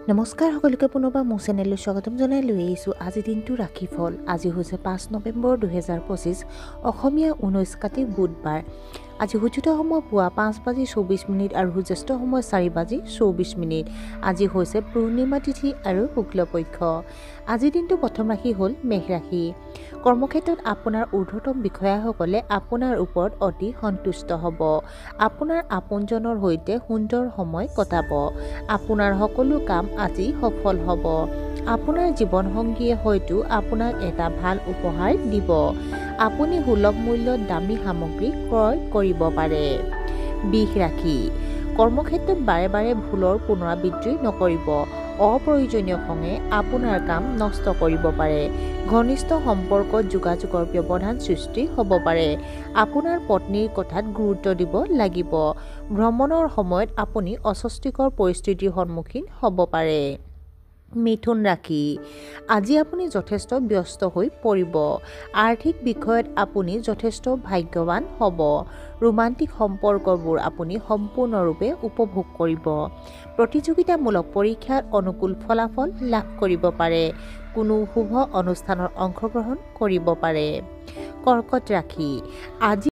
নমস্কাৰ সকলোকে পুনৰবাৰ মোৰ চেনেললৈ স্বাগতম জনাই লৈ আহিছোঁ আজি দিনটো ৰাশিফল। আজি হৈছে 5 নৱেম্বৰ 2025 অসমীয়া 19 কাতি বুধবাৰ। আজি সূৰ্যোদয় সময় পুৱা 5:24 আৰু সূৰ্যাস্ত সময় 4:24। আজি হৈছে পূৰ্ণিমা তিথি আৰু শুক্লপক্ষ। আজিৰ দিনটো প্ৰথম ৰাশি হ'ল মেষ ৰাশি। কৰ্মক্ষেত্ৰত আপোনাৰ ঊৰ্ধ্বতম বিষয়াসকলে আপোনাৰ ওপৰত অতি সন্তুষ্ট হ'ব। আপোনাৰ আপোনজনৰ সৈতে সুন্দৰ সময় কটাব। আপোনাৰ সকলো কাম আজি সফল হ'ব। আপোনাৰ জীৱনসংগীয়ে হয়তো আপোনাক এটা ভাল উপহাৰ দিব। আপুনি সুলভ মূল্যত দামী সামগ্ৰী ক্ৰয় কৰিব পাৰে। বৃষ ৰাশি। কৰ্মক্ষেত্ৰত বাৰে বাৰে ভুলৰ পুনৰাবৃত্তি নকৰিব। অপ্ৰয়োজনীয় খঙে আপোনাৰ কাম নষ্ট কৰিব পাৰে। ঘনিষ্ঠ সম্পৰ্কত যোগাযোগৰ ব্যৱধান সৃষ্টি হ'ব পাৰে। আপোনাৰ পত্নীৰ কথাত গুৰুত্ব দিব লাগিব। ভ্ৰমণৰ সময়ত আপুনি অস্বস্তিকৰ পৰিস্থিতিৰ সন্মুখীন হ'ব পাৰে। মিথুন ৰাশি। আজি আপুনি যথেষ্ট ব্যস্ত হৈ পৰিব। আৰ্থিক বিষয়ত আপুনি যথেষ্ট ভাগ্যৱান হ'ব। ৰোমান্টিক সম্পৰ্কবোৰ আপুনি সম্পূৰ্ণৰূপে উপভোগ কৰিব। প্ৰতিযোগিতামূলক পৰীক্ষাত অনুকূল ফলাফল লাভ কৰিব পাৰে। কোনো শুভ অনুষ্ঠানত অংশগ্ৰহণ কৰিব পাৰে। কৰ্কট ৰাশি। আজি